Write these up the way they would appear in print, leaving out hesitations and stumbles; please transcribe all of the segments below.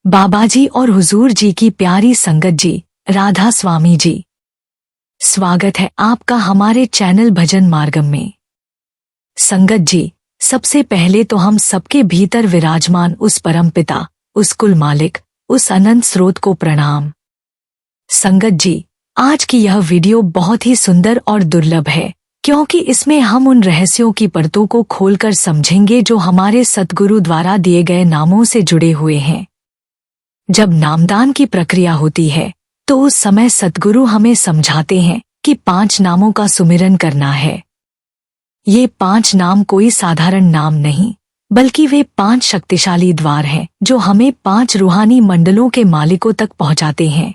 बाबाजी और हुजूर जी की प्यारी संगत जी, राधा स्वामी जी, स्वागत है आपका हमारे चैनल भजन मार्गम में। संगत जी, सबसे पहले तो हम सबके भीतर विराजमान उस परम पिता, उस कुल मालिक, उस अनंत स्रोत को प्रणाम। संगत जी, आज की यह वीडियो बहुत ही सुंदर और दुर्लभ है, क्योंकि इसमें हम उन रहस्यों की परतों को खोलकर समझेंगे जो हमारे सतगुरु द्वारा दिए गए नामों से जुड़े हुए हैं। जब नामदान की प्रक्रिया होती है तो उस समय सतगुरु हमें समझाते हैं कि 5 नामों का सुमिरन करना है। ये 5 नाम कोई साधारण नाम नहीं, बल्कि वे 5 शक्तिशाली द्वार हैं जो हमें 5 रूहानी मंडलों के मालिकों तक पहुंचाते हैं।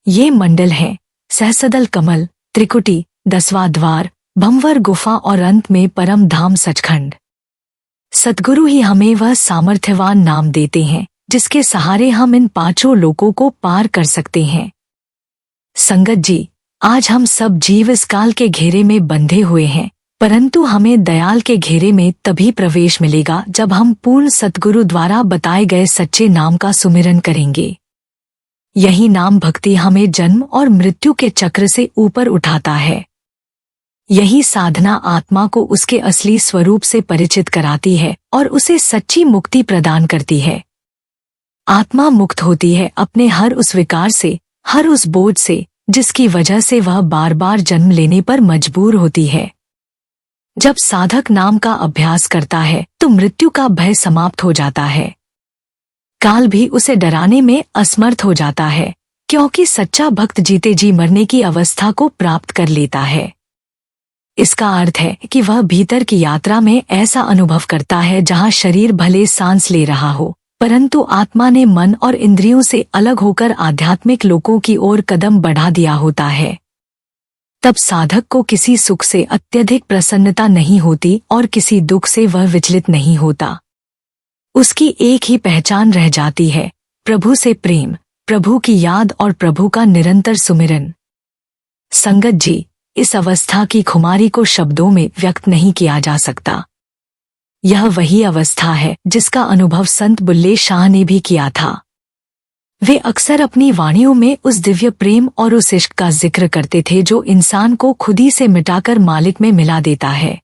ये मंडल हैं सहस्रदल कमल, त्रिकुटी, 10वां द्वार, भंवर गुफा और अंत में परम धाम सचखंड। सतगुरु ही हमें वह सामर्थ्यवान नाम देते हैं जिसके सहारे हम इन 5 लोकों को पार कर सकते हैं। संगत जी, आज हम सब जीव इस काल के घेरे में बंधे हुए हैं, परंतु हमें दयाल के घेरे में तभी प्रवेश मिलेगा जब हम पूर्ण सतगुरु द्वारा बताए गए सच्चे नाम का सुमिरन करेंगे। यही नाम भक्ति हमें जन्म और मृत्यु के चक्र से ऊपर उठाता है। यही साधना आत्मा को उसके असली स्वरूप से परिचित कराती है और उसे सच्ची मुक्ति प्रदान करती है। आत्मा मुक्त होती है अपने हर उस विकार से, हर उस बोझ से, जिसकी वजह से वह बार बार जन्म लेने पर मजबूर होती है। जब साधक नाम का अभ्यास करता है तो मृत्यु का भय समाप्त हो जाता है। काल भी उसे डराने में असमर्थ हो जाता है, क्योंकि सच्चा भक्त जीते जी मरने की अवस्था को प्राप्त कर लेता है। इसका अर्थ है कि वह भीतर की यात्रा में ऐसा अनुभव करता है जहां शरीर भले सांस ले रहा हो, परंतु आत्मा ने मन और इंद्रियों से अलग होकर आध्यात्मिक लोकों की ओर कदम बढ़ा दिया होता है। तब साधक को किसी सुख से अत्यधिक प्रसन्नता नहीं होती और किसी दुख से वह विचलित नहीं होता। उसकी एक ही पहचान रह जाती है, प्रभु से प्रेम, प्रभु की याद और प्रभु का निरंतर सुमिरन। संगत जी, इस अवस्था की खुमारी को शब्दों में व्यक्त नहीं किया जा सकता। यह वही अवस्था है जिसका अनुभव संत बुल्ले शाह ने भी किया था। वे अक्सर अपनी वाणियों में उस दिव्य प्रेम और उस इश्क का जिक्र करते थे जो इंसान को खुद ही से मिटाकर मालिक में मिला देता है।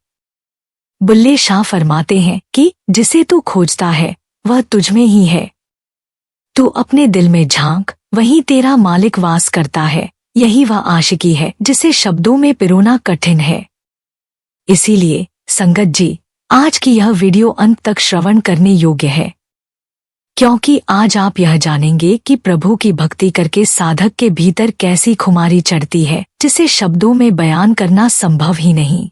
बुल्ले शाह फरमाते हैं कि जिसे तू खोजता है वह तुझमें ही है। तू अपने दिल में झांक, वहीं तेरा मालिक वास करता है। यही वह आशिकी है जिसे शब्दों में पिरोना कठिन है। इसीलिए संगत जी, आज की यह वीडियो अंत तक श्रवण करने योग्य है, क्योंकि आज आप यह जानेंगे कि प्रभु की भक्ति करके साधक के भीतर कैसी खुमारी चढ़ती है जिसे शब्दों में बयान करना संभव ही नहीं।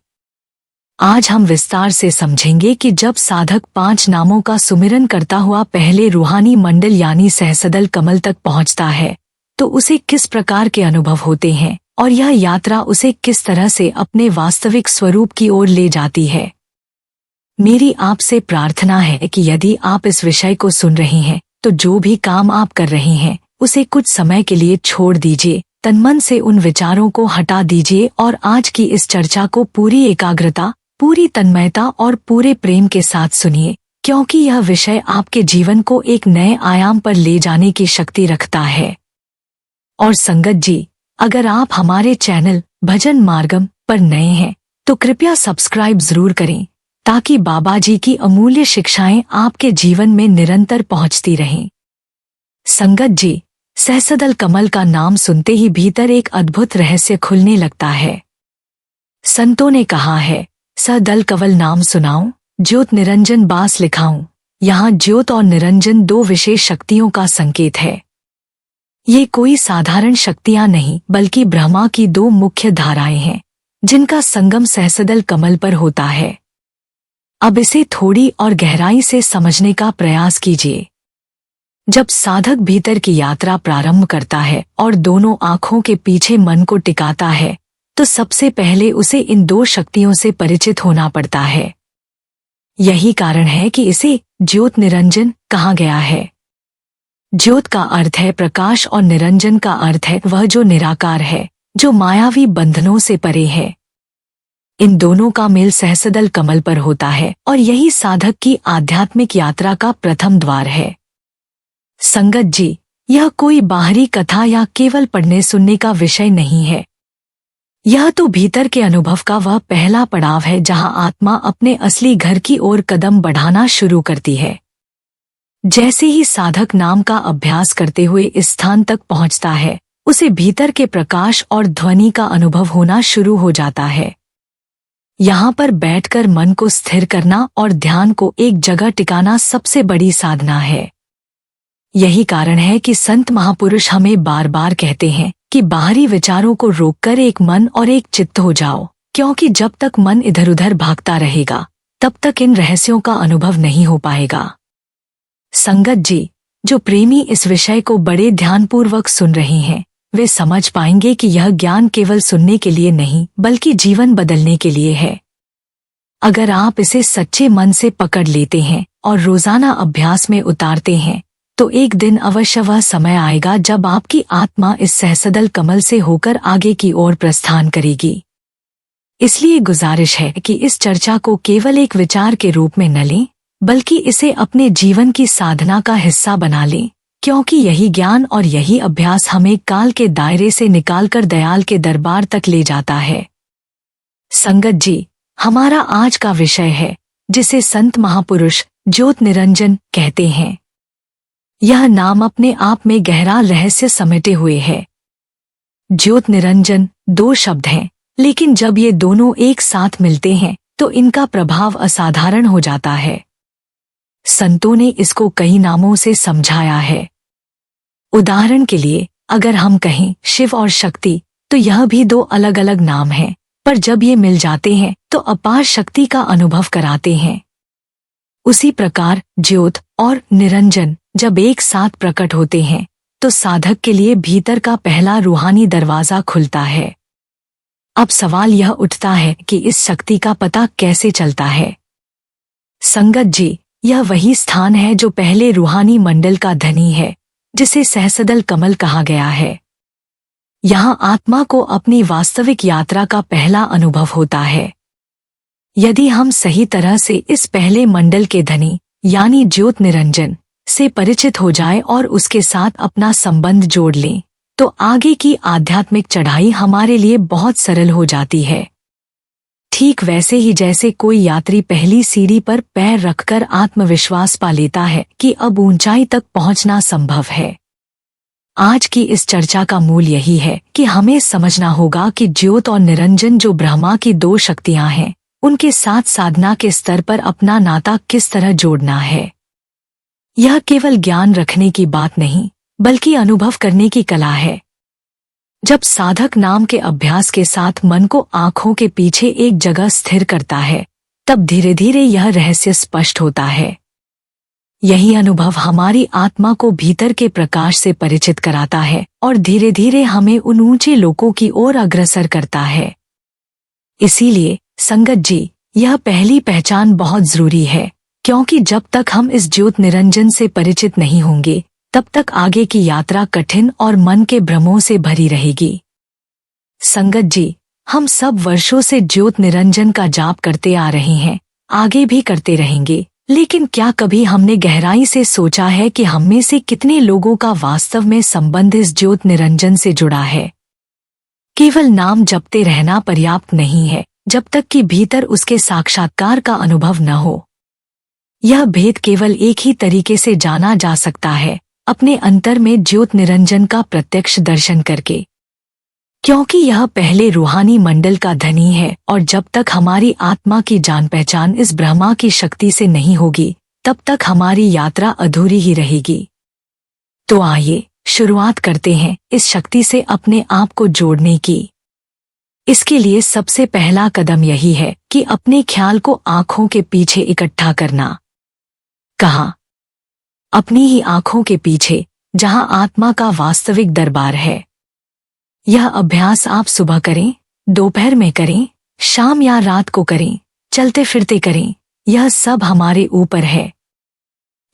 आज हम विस्तार से समझेंगे कि जब साधक 5 नामों का सुमिरन करता हुआ पहले रूहानी मंडल यानी सहस्रदल कमल तक पहुंचता है तो उसे किस प्रकार के अनुभव होते हैं और यह यात्रा उसे किस तरह से अपने वास्तविक स्वरूप की ओर ले जाती है। मेरी आपसे प्रार्थना है कि यदि आप इस विषय को सुन रहे हैं तो जो भी काम आप कर रहे हैं उसे कुछ समय के लिए छोड़ दीजिए, तनमन से उन विचारों को हटा दीजिए और आज की इस चर्चा को पूरी एकाग्रता, पूरी तन्मयता और पूरे प्रेम के साथ सुनिए, क्योंकि यह विषय आपके जीवन को एक नए आयाम पर ले जाने की शक्ति रखता है। और संगत जी, अगर आप हमारे चैनल भजन मार्गम पर नए हैं तो कृपया सब्सक्राइब जरूर करें, ताकि बाबाजी की अमूल्य शिक्षाएं आपके जीवन में निरंतर पहुंचती रहें। संगत जी, सहस्रदल कमल का नाम सुनते ही भीतर एक अद्भुत रहस्य खुलने लगता है। संतों ने कहा है, सदल कवल नाम सुनाऊं, ज्योत निरंजन बास लिखाऊं। यहाँ ज्योत और निरंजन 2 विशेष शक्तियों का संकेत है। ये कोई साधारण शक्तियां नहीं, बल्कि ब्रह्मा की 2 मुख्य धाराएं हैं जिनका संगम सहस्रदल कमल पर होता है। अब इसे थोड़ी और गहराई से समझने का प्रयास कीजिए। जब साधक भीतर की यात्रा प्रारंभ करता है और दोनों आँखों के पीछे मन को टिकाता है तो सबसे पहले उसे इन 2 शक्तियों से परिचित होना पड़ता है। यही कारण है कि इसे ज्योत निरंजन कहा गया है। ज्योत का अर्थ है प्रकाश और निरंजन का अर्थ है वह जो निराकार है, जो मायावी बंधनों से परे है। इन दोनों का मेल सहस्रदल कमल पर होता है और यही साधक की आध्यात्मिक यात्रा का प्रथम द्वार है। संगत जी, यह कोई बाहरी कथा या केवल पढ़ने सुनने का विषय नहीं है। यह तो भीतर के अनुभव का वह पहला पड़ाव है जहां आत्मा अपने असली घर की ओर कदम बढ़ाना शुरू करती है। जैसे ही साधक नाम का अभ्यास करते हुए इस स्थान तक पहुंचता है, उसे भीतर के प्रकाश और ध्वनि का अनुभव होना शुरू हो जाता है। यहाँ पर बैठकर मन को स्थिर करना और ध्यान को एक जगह टिकाना सबसे बड़ी साधना है। यही कारण है कि संत महापुरुष हमें बार बार कहते हैं कि बाहरी विचारों को रोककर एक मन और एक चित्त हो जाओ, क्योंकि जब तक मन इधर उधर भागता रहेगा तब तक इन रहस्यों का अनुभव नहीं हो पाएगा। संगत जी, जो प्रेमी इस विषय को बड़े ध्यानपूर्वक सुन रहे हैं, वे समझ पाएंगे कि यह ज्ञान केवल सुनने के लिए नहीं बल्कि जीवन बदलने के लिए है। अगर आप इसे सच्चे मन से पकड़ लेते हैं और रोजाना अभ्यास में उतारते हैं, तो एक दिन अवश्य वह समय आएगा जब आपकी आत्मा इस सहसदल कमल से होकर आगे की ओर प्रस्थान करेगी। इसलिए गुजारिश है कि इस चर्चा को केवल एक विचार के रूप में न लें, बल्कि इसे अपने जीवन की साधना का हिस्सा बना लें, क्योंकि यही ज्ञान और यही अभ्यास हमें काल के दायरे से निकालकर दयाल के दरबार तक ले जाता है। संगत जी, हमारा आज का विषय है जिसे संत महापुरुष ज्योत निरंजन कहते हैं। यह नाम अपने आप में गहरा रहस्य समेटे हुए है। ज्योत निरंजन दो शब्द हैं, लेकिन जब ये दोनों एक साथ मिलते हैं तो इनका प्रभाव असाधारण हो जाता है। संतों ने इसको कई नामों से समझाया है। उदाहरण के लिए अगर हम कहें शिव और शक्ति, तो यह भी दो अलग अलग नाम हैं, पर जब ये मिल जाते हैं तो अपार शक्ति का अनुभव कराते हैं। उसी प्रकार ज्योत और निरंजन जब एक साथ प्रकट होते हैं तो साधक के लिए भीतर का पहला रूहानी दरवाजा खुलता है। अब सवाल यह उठता है कि इस शक्ति का पता कैसे चलता है। संगत जी, यह वही स्थान है जो पहले रूहानी मंडल का धनी है, जिसे सहसदल कमल कहा गया है। यहाँ आत्मा को अपनी वास्तविक यात्रा का पहला अनुभव होता है। यदि हम सही तरह से इस पहले मंडल के धनी यानी ज्योत निरंजन से परिचित हो जाए और उसके साथ अपना संबंध जोड़ लें, तो आगे की आध्यात्मिक चढ़ाई हमारे लिए बहुत सरल हो जाती है। ठीक वैसे ही जैसे कोई यात्री पहली सीढ़ी पर पैर रखकर आत्मविश्वास पा लेता है कि अब ऊंचाई तक पहुंचना संभव है। आज की इस चर्चा का मूल यही है कि हमें समझना होगा कि ज्योत और निरंजन जो ब्रह्मा की दो शक्तियां हैं, उनके साथ साधना के स्तर पर अपना नाता किस तरह जोड़ना है। यह केवल ज्ञान रखने की बात नहीं, बल्कि अनुभव करने की कला है। जब साधक नाम के अभ्यास के साथ मन को आंखों के पीछे एक जगह स्थिर करता है, तब धीरे धीरे यह रहस्य स्पष्ट होता है। यही अनुभव हमारी आत्मा को भीतर के प्रकाश से परिचित कराता है और धीरे धीरे हमें उन ऊंचे लोकों की ओर अग्रसर करता है। इसीलिए संगत जी, यह पहली पहचान बहुत जरूरी है, क्योंकि जब तक हम इस ज्योत निरंजन से परिचित नहीं होंगे, तब तक आगे की यात्रा कठिन और मन के भ्रमों से भरी रहेगी। संगत जी, हम सब वर्षों से ज्योत निरंजन का जाप करते आ रहे हैं, आगे भी करते रहेंगे, लेकिन क्या कभी हमने गहराई से सोचा है कि हम में से कितने लोगों का वास्तव में संबंध इस ज्योत निरंजन से जुड़ा है। केवल नाम जपते रहना पर्याप्त नहीं है जब तक कि भीतर उसके साक्षात्कार का अनुभव न हो। यह भेद केवल एक ही तरीके से जाना जा सकता है, अपने अंतर में ज्योत निरंजन का प्रत्यक्ष दर्शन करके, क्योंकि यह पहले रूहानी मंडल का धनी है और जब तक हमारी आत्मा की जान पहचान इस ब्रह्मा की शक्ति से नहीं होगी, तब तक हमारी यात्रा अधूरी ही रहेगी। तो आइए शुरुआत करते हैं इस शक्ति से अपने आप को जोड़ने की। इसके लिए सबसे पहला कदम यही है कि अपने ख्याल को आंखों के पीछे इकट्ठा करना। कहाँ? अपनी ही आंखों के पीछे, जहां आत्मा का वास्तविक दरबार है। यह अभ्यास आप सुबह करें, दोपहर में करें, शाम या रात को करें, चलते फिरते करें, यह सब हमारे ऊपर है।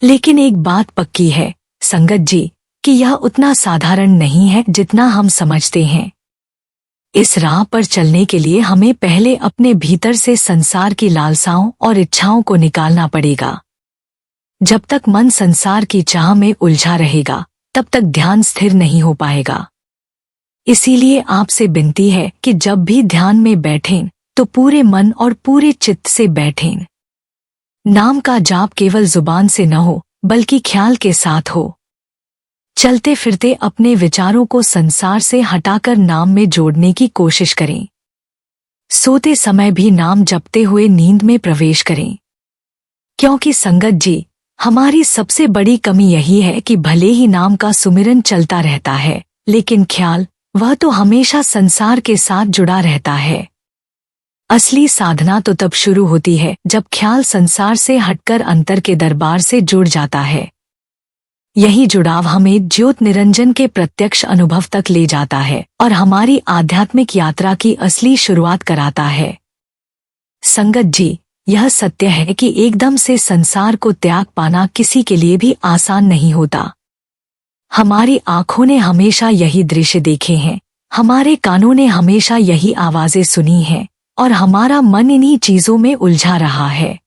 लेकिन एक बात पक्की है संगत जी, कि यह उतना साधारण नहीं है जितना हम समझते हैं। इस राह पर चलने के लिए हमें पहले अपने भीतर से संसार की लालसाओं और इच्छाओं को निकालना पड़ेगा। जब तक मन संसार की चाह में उलझा रहेगा तब तक ध्यान स्थिर नहीं हो पाएगा। इसीलिए आपसे विनती है कि जब भी ध्यान में बैठें तो पूरे मन और पूरे चित्त से बैठें। नाम का जाप केवल जुबान से न हो बल्कि ख्याल के साथ हो। चलते फिरते अपने विचारों को संसार से हटाकर नाम में जोड़ने की कोशिश करें। सोते समय भी नाम जपते हुए नींद में प्रवेश करें। क्योंकि संगत जी, हमारी सबसे बड़ी कमी यही है कि भले ही नाम का सुमिरन चलता रहता है लेकिन ख्याल वह तो हमेशा संसार के साथ जुड़ा रहता है। असली साधना तो तब शुरू होती है जब ख्याल संसार से हटकर अंतर के दरबार से जुड़ जाता है। यही जुड़ाव हमें ज्योत निरंजन के प्रत्यक्ष अनुभव तक ले जाता है और हमारी आध्यात्मिक यात्रा की असली शुरुआत कराता है। संगत जी, यह सत्य है कि एकदम से संसार को त्याग पाना किसी के लिए भी आसान नहीं होता। हमारी आंखों ने हमेशा यही दृश्य देखे हैं, हमारे कानों ने हमेशा यही आवाजें सुनी हैं और हमारा मन इन्हीं चीजों में उलझा रहा है।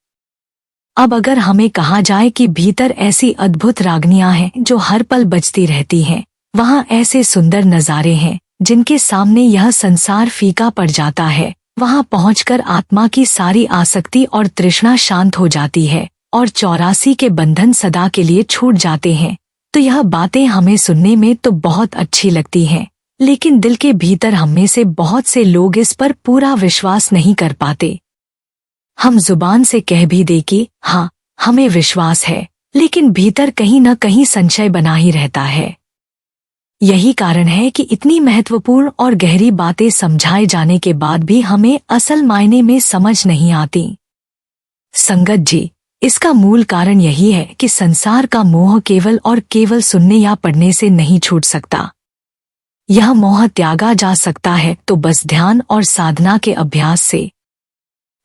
अब अगर हमें कहा जाए कि भीतर ऐसी अद्भुत रागनियां हैं जो हर पल बजती रहती हैं, वहाँ ऐसे सुंदर नज़ारे हैं जिनके सामने यह संसार फीका पड़ जाता है, वहाँ पहुंचकर आत्मा की सारी आसक्ति और तृष्णा शांत हो जाती है और 84 के बंधन सदा के लिए छूट जाते हैं, तो यह बातें हमें सुनने में तो बहुत अच्छी लगती हैं, लेकिन दिल के भीतर हम में से बहुत से लोग इस पर पूरा विश्वास नहीं कर पाते। हम जुबान से कह भी दे कि हाँ, हमें विश्वास है, लेकिन भीतर कहीं न कहीं संशय बना ही रहता है। यही कारण है कि इतनी महत्वपूर्ण और गहरी बातें समझाए जाने के बाद भी हमें असल मायने में समझ नहीं आती। संगत जी, इसका मूल कारण यही है कि संसार का मोह केवल और केवल सुनने या पढ़ने से नहीं छूट सकता। यह मोह त्यागा जा सकता है तो बस ध्यान और साधना के अभ्यास से।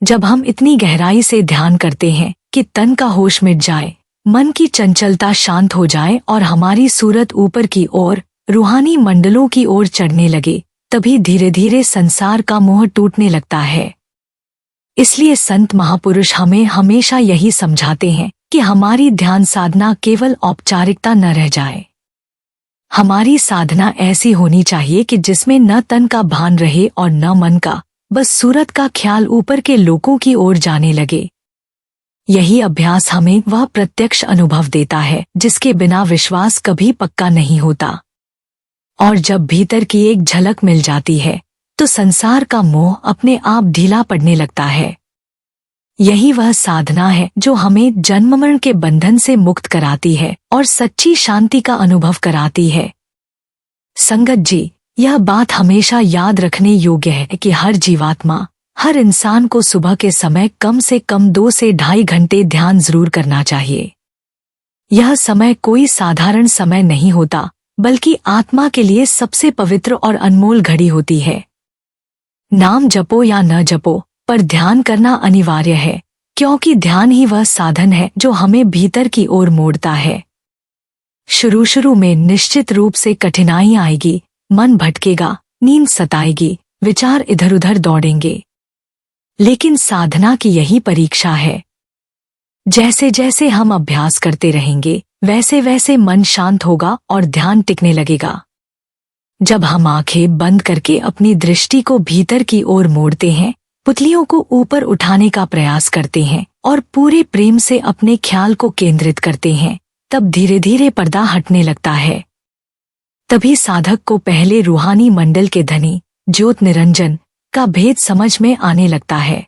जब हम इतनी गहराई से ध्यान करते हैं कि तन का होश मिट जाए, मन की चंचलता शांत हो जाए और हमारी सूरत ऊपर की ओर रूहानी मंडलों की ओर चढ़ने लगे, तभी धीरे धीरे संसार का मोह टूटने लगता है। इसलिए संत महापुरुष हमें हमेशा यही समझाते हैं कि हमारी ध्यान साधना केवल औपचारिकता न रह जाए। हमारी साधना ऐसी होनी चाहिए कि जिसमें न तन का भान रहे और न मन का, बस सूरत का ख्याल ऊपर के लोकों की ओर जाने लगे। यही अभ्यास हमें वह प्रत्यक्ष अनुभव देता है जिसके बिना विश्वास कभी पक्का नहीं होता। और जब भीतर की एक झलक मिल जाती है तो संसार का मोह अपने आप ढीला पड़ने लगता है। यही वह साधना है जो हमें जन्म मरण के बंधन से मुक्त कराती है और सच्ची शांति का अनुभव कराती है। संगत जी, यह बात हमेशा याद रखने योग्य है कि हर जीवात्मा, हर इंसान को सुबह के समय कम से कम 2 से ढाई घंटे ध्यान जरूर करना चाहिए। यह समय कोई साधारण समय नहीं होता, बल्कि आत्मा के लिए सबसे पवित्र और अनमोल घड़ी होती है। नाम जपो या न जपो, पर ध्यान करना अनिवार्य है, क्योंकि ध्यान ही वह साधन है जो हमें भीतर की ओर मोड़ता है। शुरू में निश्चित रूप से कठिनाई आएगी, मन भटकेगा, नींद सताएगी, विचार इधर उधर दौड़ेंगे, लेकिन साधना की यही परीक्षा है। जैसे जैसे हम अभ्यास करते रहेंगे वैसे वैसे मन शांत होगा और ध्यान टिकने लगेगा। जब हम आंखें बंद करके अपनी दृष्टि को भीतर की ओर मोड़ते हैं, पुतलियों को ऊपर उठाने का प्रयास करते हैं और पूरे प्रेम से अपने ख्याल को केंद्रित करते हैं, तब धीरे धीरे पर्दा हटने लगता है। तभी साधक को पहले रूहानी मंडल के धनी ज्योत निरंजन का भेद समझ में आने लगता है।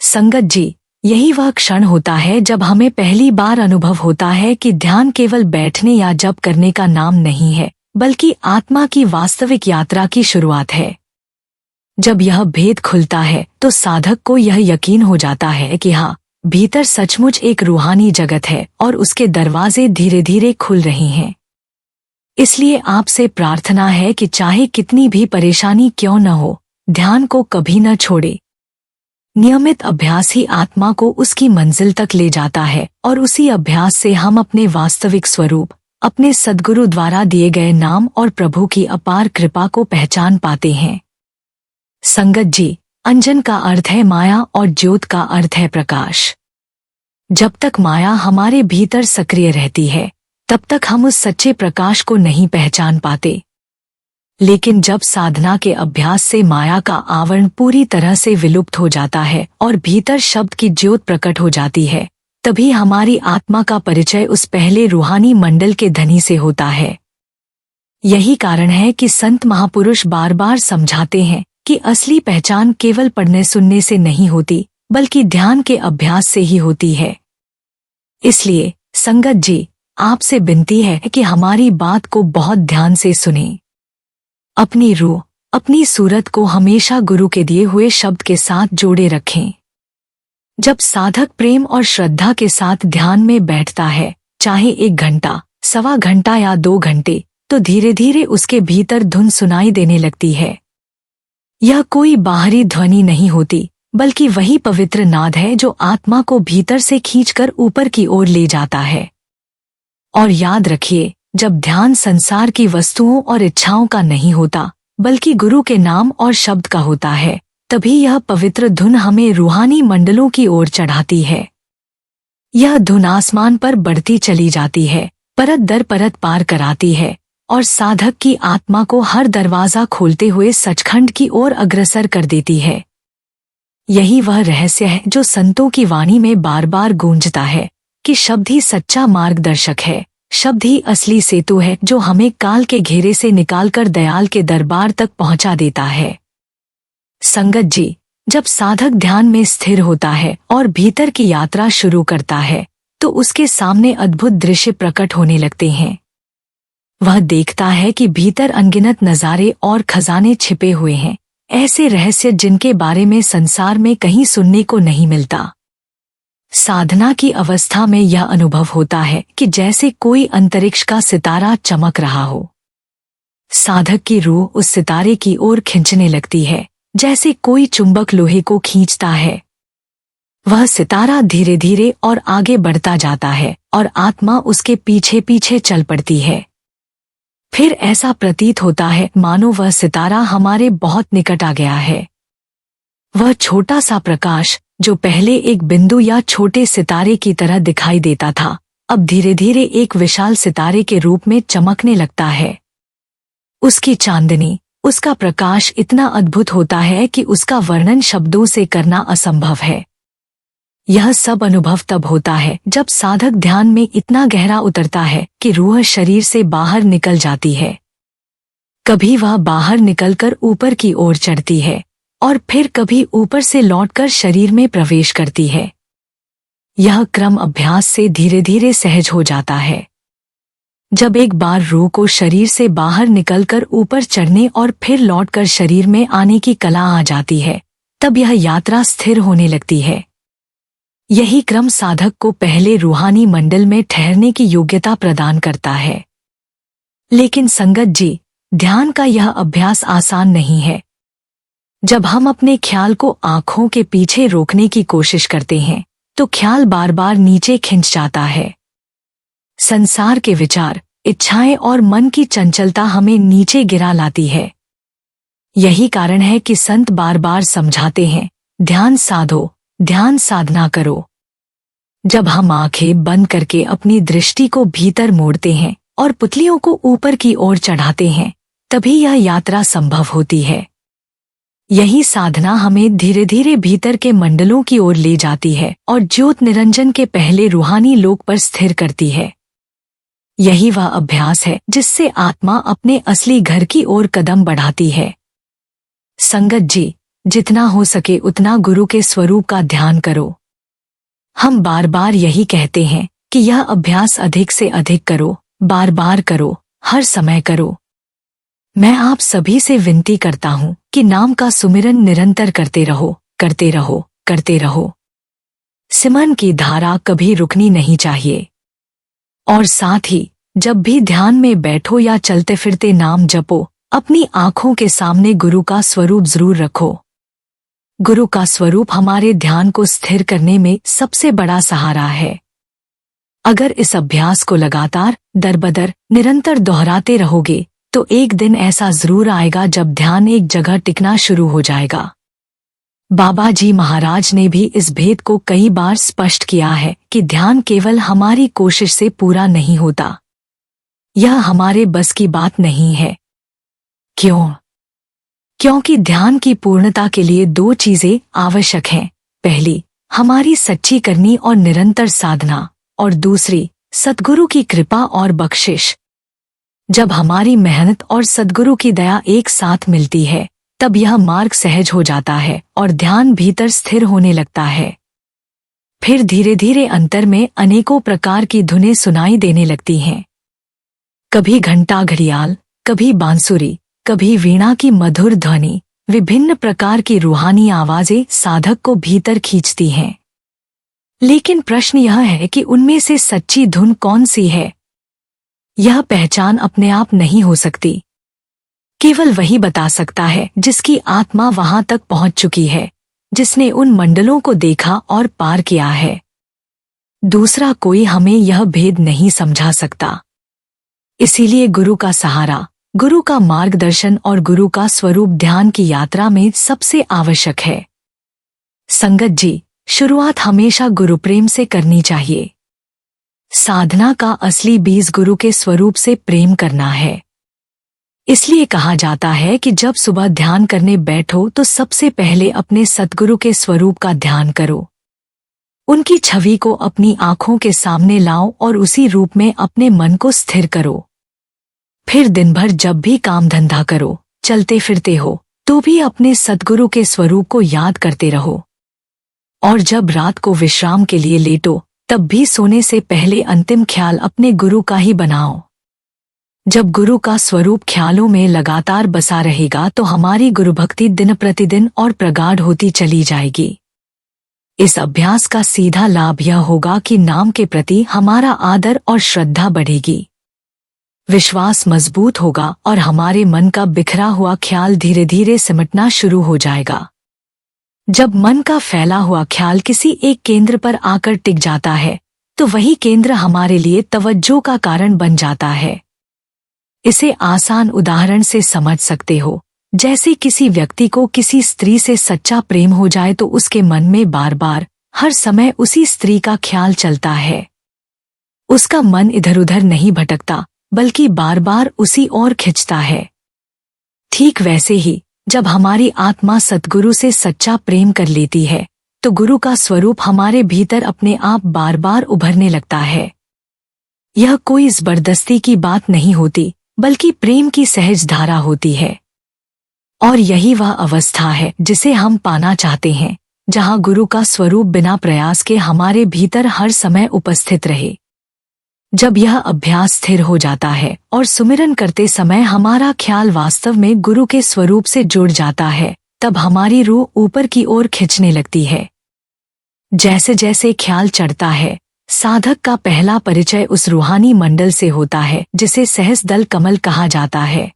संगत जी, यही वह क्षण होता है जब हमें पहली बार अनुभव होता है कि ध्यान केवल बैठने या जप करने का नाम नहीं है, बल्कि आत्मा की वास्तविक यात्रा की शुरुआत है। जब यह भेद खुलता है तो साधक को यह यकीन हो जाता है कि हाँ, भीतर सचमुच एक रूहानी जगत है और उसके दरवाजे धीरे धीरे खुल रहे हैं। इसलिए आपसे प्रार्थना है कि चाहे कितनी भी परेशानी क्यों न हो, ध्यान को कभी न छोड़े। नियमित अभ्यास ही आत्मा को उसकी मंजिल तक ले जाता है और उसी अभ्यास से हम अपने वास्तविक स्वरूप, अपने सद्गुरु द्वारा दिए गए नाम और प्रभु की अपार कृपा को पहचान पाते हैं। संगत जी, अंजन का अर्थ है माया और ज्योत का अर्थ है प्रकाश। जब तक माया हमारे भीतर सक्रिय रहती है तब तक हम उस सच्चे प्रकाश को नहीं पहचान पाते। लेकिन जब साधना के अभ्यास से माया का आवरण पूरी तरह से विलुप्त हो जाता है और भीतर शब्द की ज्योत प्रकट हो जाती है, तभी हमारी आत्मा का परिचय उस पहले रूहानी मंडल के धनी से होता है। यही कारण है कि संत महापुरुष बार बार समझाते हैं कि असली पहचान केवल पढ़ने सुनने से नहीं होती, बल्कि ध्यान के अभ्यास से ही होती है। इसलिए संगत जी, आपसे विनती है कि हमारी बात को बहुत ध्यान से सुनें। अपनी रूह, अपनी सूरत को हमेशा गुरु के दिए हुए शब्द के साथ जोड़े रखें। जब साधक प्रेम और श्रद्धा के साथ ध्यान में बैठता है, चाहे 1 घंटा, सवा घंटा या 2 घंटे, तो धीरे धीरे उसके भीतर धुन सुनाई देने लगती है। यह कोई बाहरी ध्वनि नहीं होती, बल्कि वही पवित्र नाद है जो आत्मा को भीतर से खींचकर ऊपर की ओर ले जाता है। और याद रखिए, जब ध्यान संसार की वस्तुओं और इच्छाओं का नहीं होता, बल्कि गुरु के नाम और शब्द का होता है, तभी यह पवित्र धुन हमें रूहानी मंडलों की ओर चढ़ाती है। यह धुन आसमान पर बढ़ती चली जाती है, परत दर परत पार कराती है और साधक की आत्मा को हर दरवाजा खोलते हुए सचखंड की ओर अग्रसर कर देती है। यही वह रहस्य है जो संतों की वाणी में बार बार गूंजता है कि शब्द ही सच्चा मार्गदर्शक है, शब्द ही असली सेतु है जो हमें काल के घेरे से निकालकर दयाल के दरबार तक पहुंचा देता है। संगत जी, जब साधक ध्यान में स्थिर होता है और भीतर की यात्रा शुरू करता है, तो उसके सामने अद्भुत दृश्य प्रकट होने लगते हैं। वह देखता है कि भीतर अनगिनत नजारे और खजाने छिपे हुए हैं, ऐसे रहस्य जिनके बारे में संसार में कहीं सुनने को नहीं मिलता। साधना की अवस्था में यह अनुभव होता है कि जैसे कोई अंतरिक्ष का सितारा चमक रहा हो। साधक की रूह उस सितारे की ओर खींचने लगती है, जैसे कोई चुंबक लोहे को खींचता है। वह सितारा धीरे धीरे और आगे बढ़ता जाता है और आत्मा उसके पीछे पीछे चल पड़ती है। फिर ऐसा प्रतीत होता है मानो वह सितारा हमारे बहुत निकट आ गया है। वह छोटा सा प्रकाश, जो पहले एक बिंदु या छोटे सितारे की तरह दिखाई देता था, अब धीरे धीरे एक विशाल सितारे के रूप में चमकने लगता है। उसकी चांदनी, उसका प्रकाश इतना अद्भुत होता है कि उसका वर्णन शब्दों से करना असंभव है। यह सब अनुभव तब होता है जब साधक ध्यान में इतना गहरा उतरता है कि रूह शरीर से बाहर निकल जाती है। कभी वह बाहर निकलकर ऊपर की ओर चढ़ती है और फिर कभी ऊपर से लौटकर शरीर में प्रवेश करती है। यह क्रम अभ्यास से धीरे धीरे सहज हो जाता है। जब एक बार रूह को शरीर से बाहर निकलकर ऊपर चढ़ने और फिर लौटकर शरीर में आने की कला आ जाती है, तब यह यात्रा स्थिर होने लगती है। यही क्रम साधक को पहले रूहानी मंडल में ठहरने की योग्यता प्रदान करता है। लेकिन संगत जी, ध्यान का यह अभ्यास आसान नहीं है। जब हम अपने ख्याल को आंखों के पीछे रोकने की कोशिश करते हैं, तो ख्याल बार बार नीचे खिंच जाता है। संसार के विचार, इच्छाएं और मन की चंचलता हमें नीचे गिरा लाती है। यही कारण है कि संत बार बार समझाते हैं, ध्यान साधो, ध्यान साधना करो। जब हम आंखें बंद करके अपनी दृष्टि को भीतर मोड़ते हैं और पुतलियों को ऊपर की ओर चढ़ाते हैं, तभी यह यात्रा संभव होती है। यही साधना हमें धीरे धीरे भीतर के मंडलों की ओर ले जाती है और ज्योत निरंजन के पहले रूहानी लोक पर स्थिर करती है। यही वह अभ्यास है जिससे आत्मा अपने असली घर की ओर कदम बढ़ाती है। संगत जी, जितना हो सके उतना गुरु के स्वरूप का ध्यान करो। हम बार बार यही कहते हैं कि यह अभ्यास अधिक से अधिक करो, बार बार करो, हर समय करो। मैं आप सभी से विनती करता हूँ कि नाम का सुमिरन निरंतर करते रहो, करते रहो, करते रहो। सिमरन की धारा कभी रुकनी नहीं चाहिए। और साथ ही जब भी ध्यान में बैठो या चलते फिरते नाम जपो, अपनी आंखों के सामने गुरु का स्वरूप जरूर रखो। गुरु का स्वरूप हमारे ध्यान को स्थिर करने में सबसे बड़ा सहारा है। अगर इस अभ्यास को लगातार दरबदर निरंतर दोहराते रहोगे, तो एक दिन ऐसा जरूर आएगा जब ध्यान एक जगह टिकना शुरू हो जाएगा। बाबा जी महाराज ने भी इस भेद को कई बार स्पष्ट किया है कि ध्यान केवल हमारी कोशिश से पूरा नहीं होता। यह हमारे बस की बात नहीं है। क्यों? क्योंकि ध्यान की पूर्णता के लिए दो चीजें आवश्यक हैं। पहली, हमारी सच्ची करनी और निरंतर साधना, और दूसरी, सद्गुरु की कृपा और बख्शिश। जब हमारी मेहनत और सद्गुरु की दया एक साथ मिलती है, तब यह मार्ग सहज हो जाता है और ध्यान भीतर स्थिर होने लगता है। फिर धीरे धीरे अंतर में अनेकों प्रकार की धुनें सुनाई देने लगती हैं। कभी घंटा घड़ियाल, कभी बांसुरी, कभी वीणा की मधुर ध्वनि, विभिन्न प्रकार की रूहानी आवाजें साधक को भीतर खींचती हैं। लेकिन प्रश्न यह है कि उनमें से सच्ची धुन कौन सी है? यह पहचान अपने आप नहीं हो सकती। केवल वही बता सकता है जिसकी आत्मा वहां तक पहुंच चुकी है, जिसने उन मंडलों को देखा और पार किया है। दूसरा कोई हमें यह भेद नहीं समझा सकता। इसीलिए गुरु का सहारा, गुरु का मार्गदर्शन और गुरु का स्वरूप ध्यान की यात्रा में सबसे आवश्यक है। संगत जी, शुरुआत हमेशा गुरु प्रेम से करनी चाहिए। साधना का असली बीज गुरु के स्वरूप से प्रेम करना है। इसलिए कहा जाता है कि जब सुबह ध्यान करने बैठो तो सबसे पहले अपने सद्गुरु के स्वरूप का ध्यान करो। उनकी छवि को अपनी आंखों के सामने लाओ और उसी रूप में अपने मन को स्थिर करो। फिर दिन भर जब भी काम धंधा करो, चलते फिरते हो, तो भी अपने सद्गुरु के स्वरूप को याद करते रहो। और जब रात को विश्राम के लिए लेटो, तब भी सोने से पहले अंतिम ख्याल अपने गुरु का ही बनाओ। जब गुरु का स्वरूप ख्यालों में लगातार बसा रहेगा तो हमारी गुरु भक्ति दिन प्रतिदिन और प्रगाढ़ होती चली जाएगी। इस अभ्यास का सीधा लाभ यह होगा कि नाम के प्रति हमारा आदर और श्रद्धा बढ़ेगी, विश्वास मजबूत होगा और हमारे मन का बिखरा हुआ ख्याल धीरे धीरे सिमटना शुरू हो जाएगा। जब मन का फैला हुआ ख्याल किसी एक केंद्र पर आकर टिक जाता है, तो वही केंद्र हमारे लिए तवज्जो का कारण बन जाता है। इसे आसान उदाहरण से समझ सकते हो। जैसे किसी व्यक्ति को किसी स्त्री से सच्चा प्रेम हो जाए तो उसके मन में बार बार, हर समय उसी स्त्री का ख्याल चलता है। उसका मन इधर उधर नहीं भटकता, बल्कि बार बार उसी ओर खिंचता है। ठीक वैसे ही जब हमारी आत्मा सद्गुरु से सच्चा प्रेम कर लेती है, तो गुरु का स्वरूप हमारे भीतर अपने आप बार बार उभरने लगता है। यह कोई जबरदस्ती की बात नहीं होती, बल्कि प्रेम की सहज धारा होती है। और यही वह अवस्था है जिसे हम पाना चाहते हैं, जहां गुरु का स्वरूप बिना प्रयास के हमारे भीतर हर समय उपस्थित रहे। जब यह अभ्यास स्थिर हो जाता है और सुमिरन करते समय हमारा ख्याल वास्तव में गुरु के स्वरूप से जुड़ जाता है, तब हमारी रूह ऊपर की ओर खिंचने लगती है। जैसे जैसे ख्याल चढ़ता है, साधक का पहला परिचय उस रूहानी मंडल से होता है जिसे सहस दल कमल कहा जाता है,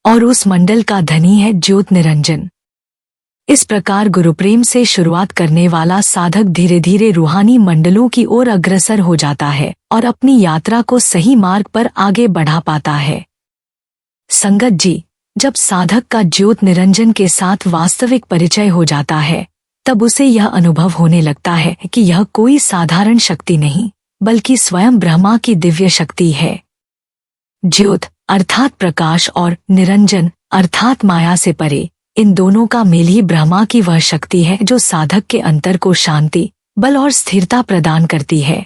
और उस मंडल का धनी है ज्योत निरंजन। इस प्रकार गुरु प्रेम से शुरुआत करने वाला साधक धीरे धीरे रूहानी मंडलों की ओर अग्रसर हो जाता है और अपनी यात्रा को सही मार्ग पर आगे बढ़ा पाता है। संगत जी, जब साधक का ज्योत निरंजन के साथ वास्तविक परिचय हो जाता है, तब उसे यह अनुभव होने लगता है कि यह कोई साधारण शक्ति नहीं, बल्कि स्वयं ब्रह्मा की दिव्य शक्ति है। ज्योत अर्थात प्रकाश और निरंजन अर्थात माया से परे, इन दोनों का मेल ही ब्रह्मा की वह शक्ति है जो साधक के अंतर को शांति, बल और स्थिरता प्रदान करती है।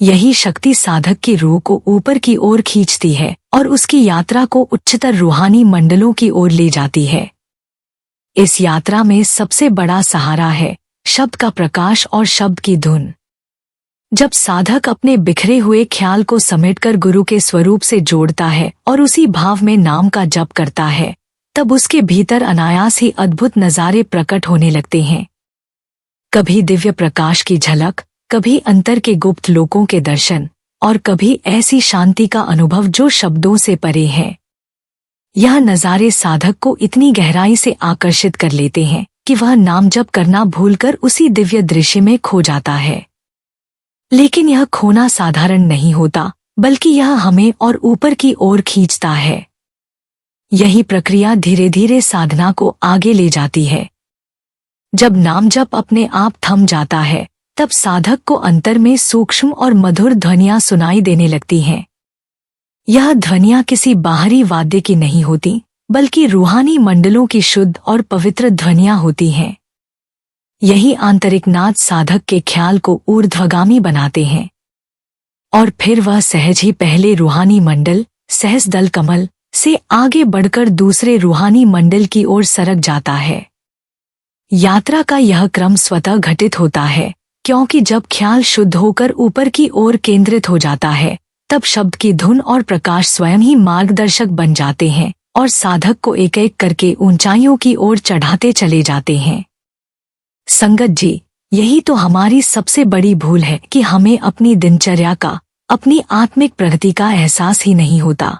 यही शक्ति साधक की रूह को ऊपर की ओर खींचती है और उसकी यात्रा को उच्चतर रूहानी मंडलों की ओर ले जाती है। इस यात्रा में सबसे बड़ा सहारा है शब्द का प्रकाश और शब्द की धुन। जब साधक अपने बिखरे हुए ख्याल को समेटकर गुरु के स्वरूप से जोड़ता है और उसी भाव में नाम का जप करता है, तब उसके भीतर अनायास ही अद्भुत नज़ारे प्रकट होने लगते हैं। कभी दिव्य प्रकाश की झलक, कभी अंतर के गुप्त लोकों के दर्शन, और कभी ऐसी शांति का अनुभव जो शब्दों से परे है। यह नज़ारे साधक को इतनी गहराई से आकर्षित कर लेते हैं कि वह नाम जप करना भूलकर उसी दिव्य दृश्य में खो जाता है। लेकिन यह खोना साधारण नहीं होता, बल्कि यह हमें और ऊपर की ओर खींचता है। यही प्रक्रिया धीरे धीरे साधना को आगे ले जाती है। जब नाम जप अपने आप थम जाता है तब साधक को अंतर में सूक्ष्म और मधुर ध्वनियां सुनाई देने लगती हैं। यह ध्वनियां किसी बाहरी वाद्य की नहीं होती, बल्कि रूहानी मंडलों की शुद्ध और पवित्र ध्वनियां होती हैं। यही आंतरिक नाद साधक के ख्याल को ऊर्ध्वगामी बनाते हैं और फिर वह सहज ही पहले रूहानी मंडल सहज दल कमल से आगे बढ़कर दूसरे रूहानी मंडल की ओर सरक जाता है। यात्रा का यह क्रम स्वतः घटित होता है, क्योंकि जब ख्याल शुद्ध होकर ऊपर की ओर केंद्रित हो जाता है तब शब्द की धुन और प्रकाश स्वयं ही मार्गदर्शक बन जाते हैं और साधक को एक एक करके ऊंचाइयों की ओर चढ़ाते चले जाते हैं। संगत जी, यही तो हमारी सबसे बड़ी भूल है कि हमें अपनी दिनचर्या का, अपनी आत्मिक प्रगति का एहसास ही नहीं होता।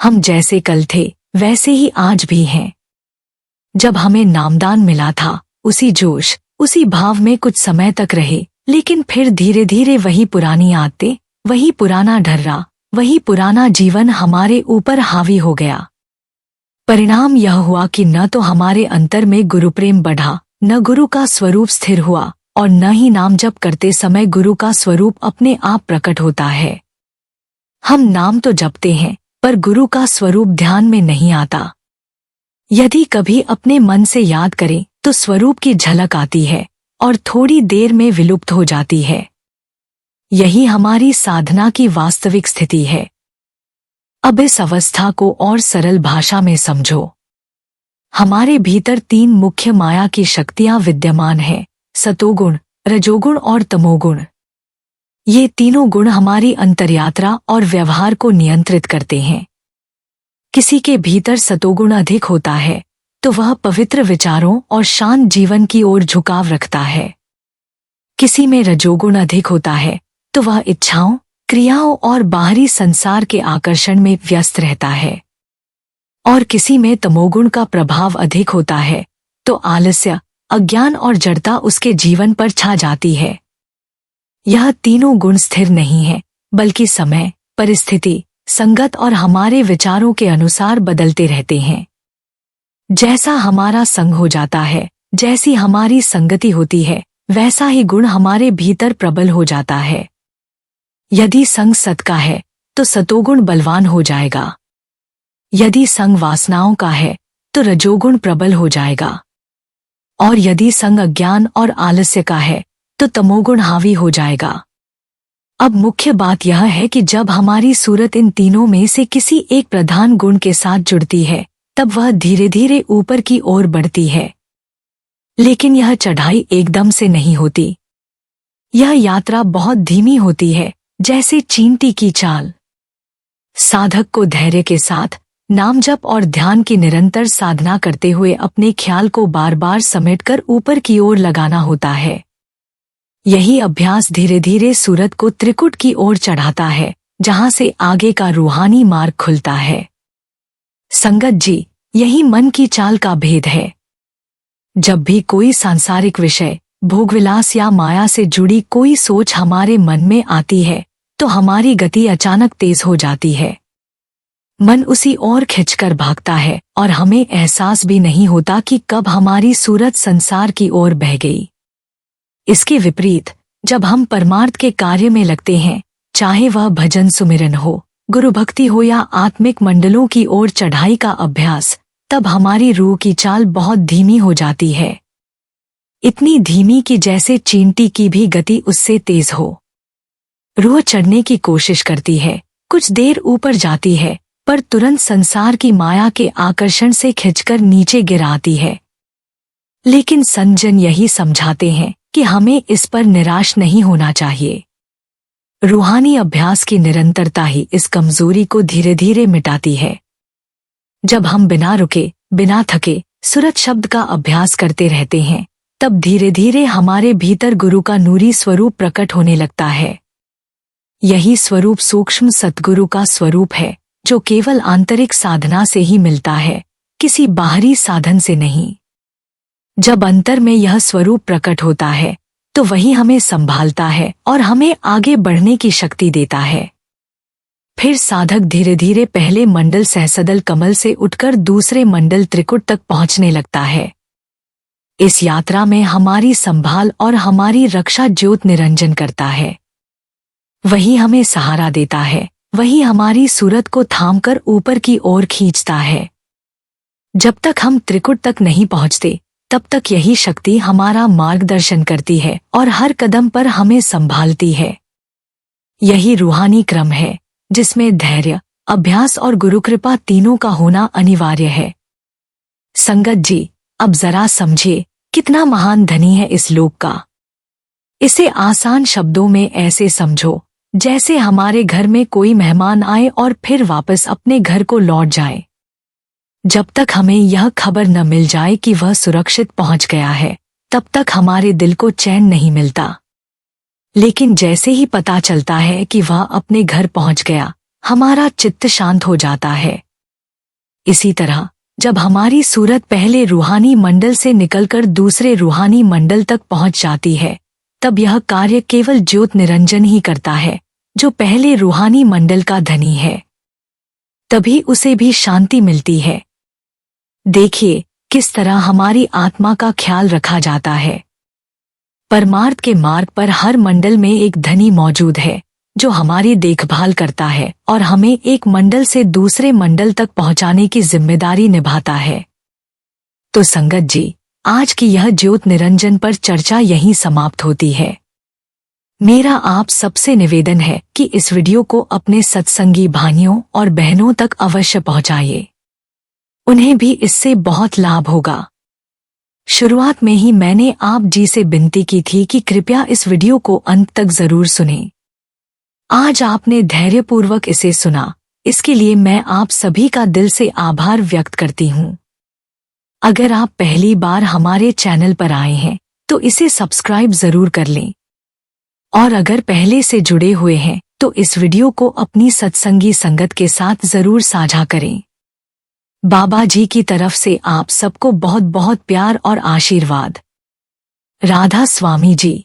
हम जैसे कल थे वैसे ही आज भी हैं। जब हमें नामदान मिला था उसी जोश, उसी भाव में कुछ समय तक रहे, लेकिन फिर धीरे धीरे वही पुरानी आदतें, वही पुराना ढर्रा, वही पुराना जीवन हमारे ऊपर हावी हो गया। परिणाम यह हुआ कि न तो हमारे अंतर में गुरु प्रेम बढ़ा, न गुरु का स्वरूप स्थिर हुआ और न ही नाम जप करते समय गुरु का स्वरूप अपने आप प्रकट होता है। हम नाम तो जपते हैं पर गुरु का स्वरूप ध्यान में नहीं आता। यदि कभी अपने मन से याद करें तो स्वरूप की झलक आती है और थोड़ी देर में विलुप्त हो जाती है। यही हमारी साधना की वास्तविक स्थिति है। अब इस अवस्था को और सरल भाषा में समझो। हमारे भीतर 3 मुख्य माया की शक्तियां विद्यमान हैं, सतोगुण, रजोगुण और तमोगुण। ये तीनों गुण हमारी अंतर्यात्रा और व्यवहार को नियंत्रित करते हैं। किसी के भीतर सतोगुण अधिक होता है तो वह पवित्र विचारों और शांत जीवन की ओर झुकाव रखता है। किसी में रजोगुण अधिक होता है तो वह इच्छाओं, क्रियाओं और बाहरी संसार के आकर्षण में व्यस्त रहता है। और किसी में तमोगुण का प्रभाव अधिक होता है तो आलस्य, अज्ञान और जड़ता उसके जीवन पर छा जाती है। यह तीनों गुण स्थिर नहीं है, बल्कि समय, परिस्थिति, संगत और हमारे विचारों के अनुसार बदलते रहते हैं। जैसा हमारा संग हो जाता है, जैसी हमारी संगति होती है, वैसा ही गुण हमारे भीतर प्रबल हो जाता है। यदि संग सत का है तो सतोगुण बलवान हो जाएगा। यदि संग वासनाओं का है तो रजोगुण प्रबल हो जाएगा और यदि संग अज्ञान और आलस्य का है तो तमोगुण हावी हो जाएगा। अब मुख्य बात यह है कि जब हमारी सूरत इन तीनों में से किसी एक प्रधान गुण के साथ जुड़ती है तब वह धीरे धीरे ऊपर की ओर बढ़ती है। लेकिन यह चढ़ाई एकदम से नहीं होती। यह यात्रा बहुत धीमी होती है, जैसे चींटी की चाल। साधक को धैर्य के साथ नाम जप और ध्यान की निरंतर साधना करते हुए अपने ख्याल को बार बार समेटकर ऊपर की ओर लगाना होता है। यही अभ्यास धीरे धीरे सूरत को त्रिकुट की ओर चढ़ाता है, जहां से आगे का रूहानी मार्ग खुलता है। संगत जी, यही मन की चाल का भेद है। जब भी कोई सांसारिक विषय, भोगविलास या माया से जुड़ी कोई सोच हमारे मन में आती है तो हमारी गति अचानक तेज हो जाती है। मन उसी ओर खिंचकर भागता है और हमें एहसास भी नहीं होता कि कब हमारी सूरत संसार की ओर बह गई। इसके विपरीत जब हम परमार्थ के कार्य में लगते हैं, चाहे वह भजन सुमिरन हो, गुरु भक्ति हो या आत्मिक मंडलों की ओर चढ़ाई का अभ्यास, तब हमारी रूह की चाल बहुत धीमी हो जाती है। इतनी धीमी कि जैसे चींटी की भी गति उससे तेज हो। रूह चढ़ने की कोशिश करती है, कुछ देर ऊपर जाती है, पर तुरंत संसार की माया के आकर्षण से खिंचकर नीचे गिराती है। लेकिन संतजन यही समझाते हैं कि हमें इस पर निराश नहीं होना चाहिए। रूहानी अभ्यास की निरंतरता ही इस कमजोरी को धीरे धीरे मिटाती है। जब हम बिना रुके, बिना थके सुरत शब्द का अभ्यास करते रहते हैं, तब धीरे धीरे हमारे भीतर गुरु का नूरी स्वरूप प्रकट होने लगता है। यही स्वरूप सूक्ष्म सतगुरु का स्वरूप है, जो केवल आंतरिक साधना से ही मिलता है, किसी बाहरी साधन से नहीं। जब अंतर में यह स्वरूप प्रकट होता है तो वही हमें संभालता है और हमें आगे बढ़ने की शक्ति देता है। फिर साधक धीरे धीरे पहले मंडल सहसदल कमल से उठकर दूसरे मंडल त्रिकुट तक पहुंचने लगता है। इस यात्रा में हमारी संभाल और हमारी रक्षा ज्योत निरंजन करता है। वही हमें सहारा देता है, वही हमारी सूरत को थामकर ऊपर की ओर खींचता है। जब तक हम त्रिकुट तक नहीं पहुंचते, तब तक यही शक्ति हमारा मार्गदर्शन करती है और हर कदम पर हमें संभालती है। यही रूहानी क्रम है जिसमें धैर्य, अभ्यास और गुरुकृपा तीनों का होना अनिवार्य है। संगत जी, अब जरा समझिए कितना महान धनी है इस लोक का। इसे आसान शब्दों में ऐसे समझो जैसे हमारे घर में कोई मेहमान आए और फिर वापस अपने घर को लौट जाए। जब तक हमें यह खबर न मिल जाए कि वह सुरक्षित पहुंच गया है, तब तक हमारे दिल को चैन नहीं मिलता। लेकिन जैसे ही पता चलता है कि वह अपने घर पहुंच गया, हमारा चित्त शांत हो जाता है। इसी तरह जब हमारी सूरत पहले रूहानी मंडल से निकलकर दूसरे रूहानी मंडल तक पहुंच जाती है, तब यह कार्य केवल ज्योत निरंजन ही करता है, जो पहले रूहानी मंडल का धनी है। तभी उसे भी शांति मिलती है। देखिए किस तरह हमारी आत्मा का ख्याल रखा जाता है। परमार्थ के मार्ग पर हर मंडल में एक धनी मौजूद है जो हमारी देखभाल करता है और हमें एक मंडल से दूसरे मंडल तक पहुंचाने की जिम्मेदारी निभाता है। तो संगत जी, आज की यह ज्योत निरंजन पर चर्चा यहीं समाप्त होती है। मेरा आप सबसे निवेदन है कि इस वीडियो को अपने सत्संगी भाइयों और बहनों तक अवश्य पहुंचाइए। उन्हें भी इससे बहुत लाभ होगा। शुरुआत में ही मैंने आप जी से विनती की थी कि कृपया इस वीडियो को अंत तक जरूर सुनें। आज आपने धैर्यपूर्वक इसे सुना, इसके लिए मैं आप सभी का दिल से आभार व्यक्त करती हूँ। अगर आप पहली बार हमारे चैनल पर आए हैं तो इसे सब्सक्राइब जरूर कर लें, और अगर पहले से जुड़े हुए हैं तो इस वीडियो को अपनी सत्संगी संगत के साथ जरूर साझा करें। बाबा जी की तरफ से आप सबको बहुत बहुत प्यार और आशीर्वाद। राधा स्वामी जी।